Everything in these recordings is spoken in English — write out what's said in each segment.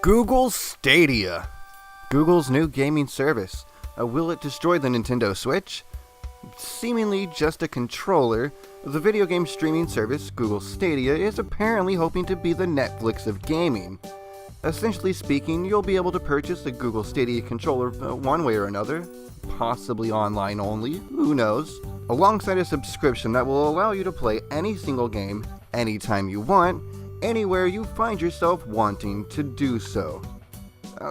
Google Stadia. Google's new gaming service. Will it destroy the Nintendo Switch? Seemingly just a controller, the video game streaming service Google Stadia is apparently hoping to be the Netflix of gaming. Essentially speaking, you'll be able to purchase a Google Stadia controller one way or another, possibly online only, who knows, alongside a subscription that will allow you to play any single game, anytime you want, anywhere you find yourself wanting to do so.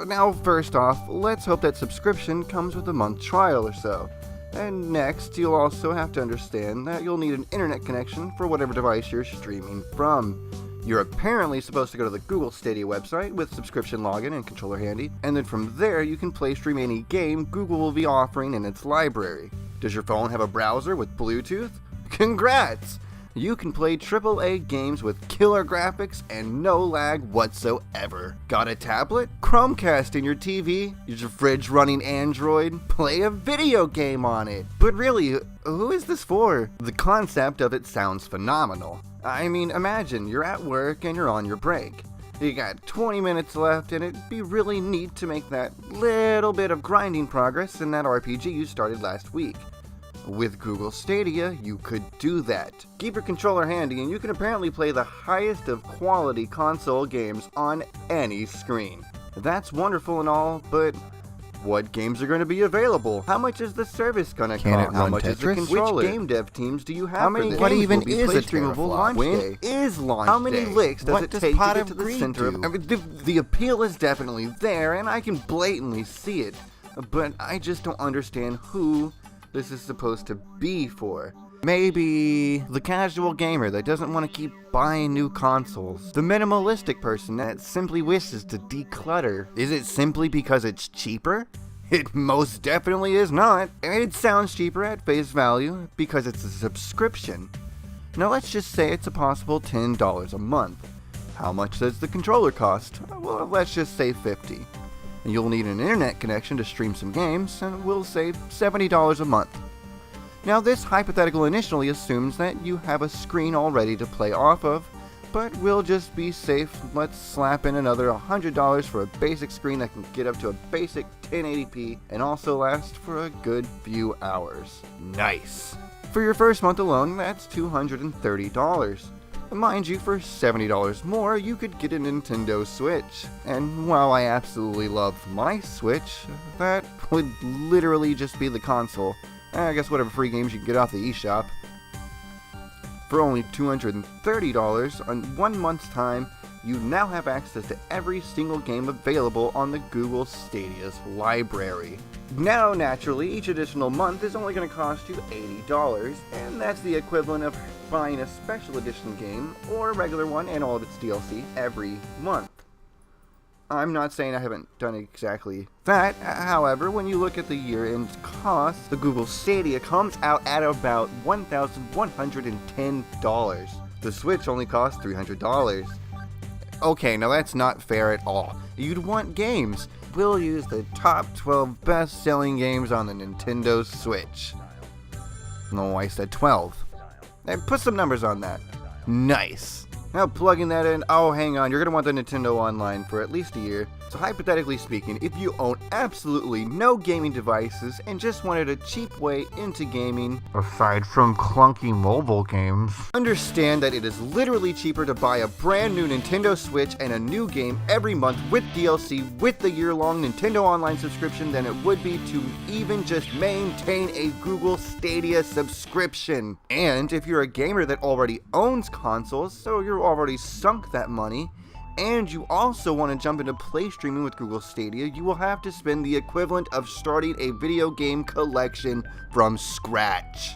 Now, first off, let's hope that subscription comes with a month trial or so. And next, you'll also have to understand that you'll need an internet connection for whatever device you're streaming from. You're apparently supposed to go to the Google Stadia website with subscription login and controller handy, and then from there you can play stream any game Google will be offering in its library. Does your phone have a browser with Bluetooth? Congrats! You can play AAA games with killer graphics and no lag whatsoever. Got a tablet? Chromecast in your TV? Is your fridge running Android? Play a video game on it. But really, who is this for? The concept of it sounds phenomenal. I mean, imagine you're at work and you're on your break. You got 20 minutes left and it'd be really neat to make that little bit of grinding progress in that RPG you started last week. With Google Stadia, you could do that. Keep your controller handy and you can apparently play the highest of quality console games on any screen. That's wonderful and all, but what games are going to be available? How much is the service going to cost? How much is the controller? Which game dev teams do you have? How many games even is a streamable launch day? When is launch day? How many licks does it take to get to the center of it? I mean, the appeal is definitely there and I can blatantly see it, but I just don't understand who this is supposed to be for. Maybe the casual gamer that doesn't want to keep buying new consoles. The minimalistic person that simply wishes to declutter. Is it simply because it's cheaper? It most definitely is not. It sounds cheaper at face value because it's a subscription. Now let's just say it's a possible $10 a month. How much does the controller cost? Well, let's just say $50. You'll need an internet connection to stream some games, and we'll say $70 a month. Now this hypothetical initially assumes that you have a screen already to play off of, but we'll just be safe. Let's slap in another $100 for a basic screen that can get up to a basic 1080p and also last for a good few hours. Nice! For your first month alone, that's $230. Mind you, for $70 more, you could get a Nintendo Switch. And while I absolutely love my Switch, that would literally just be the console. I guess whatever free games you can get off the eShop. For only $230 on 1 month's time, you now have access to every single game available on the Google Stadia's library. Now, naturally, each additional month is only going to cost you $80, and that's the equivalent of buying a special edition game or a regular one and all of its DLC every month. I'm not saying I haven't done exactly that. However, when you look at the year-end cost, the Google Stadia comes out at about $1,110. The Switch only costs $300. Okay, now that's not fair at all. You'd want games. We'll use the top 12 best-selling games on the Nintendo Switch. No, I said 12. Hey, put some numbers on that. Nice. Now plugging that in, oh hang on, you're going to want the Nintendo Online for at least a year. So hypothetically speaking, if you own absolutely no gaming devices and just wanted a cheap way into gaming, aside from clunky mobile games, understand that it is literally cheaper to buy a brand new Nintendo Switch and a new game every month with DLC with the year-long Nintendo Online subscription than it would be to even just maintain a Google Stadia subscription. And if you're a gamer that already owns consoles, so you're already sunk that money, and you also want to jump into play streaming with Google Stadia, you will have to spend the equivalent of starting a video game collection from scratch.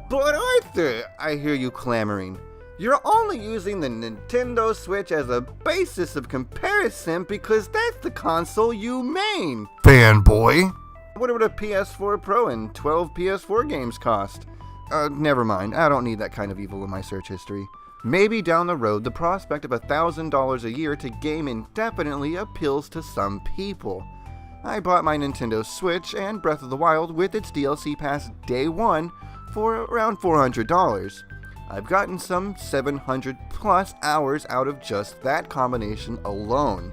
But Arthur, I hear you clamoring. You're only using the Nintendo Switch as a basis of comparison because that's the console you main. Fanboy. What would a PS4 Pro and 12 PS4 games cost? Never mind, I don't need that kind of evil in my search history. Maybe down the road, the prospect of $1,000 a year to game indefinitely appeals to some people. I bought my Nintendo Switch and Breath of the Wild with its DLC pass day one for around $400. I've gotten some 700 plus hours out of just that combination alone.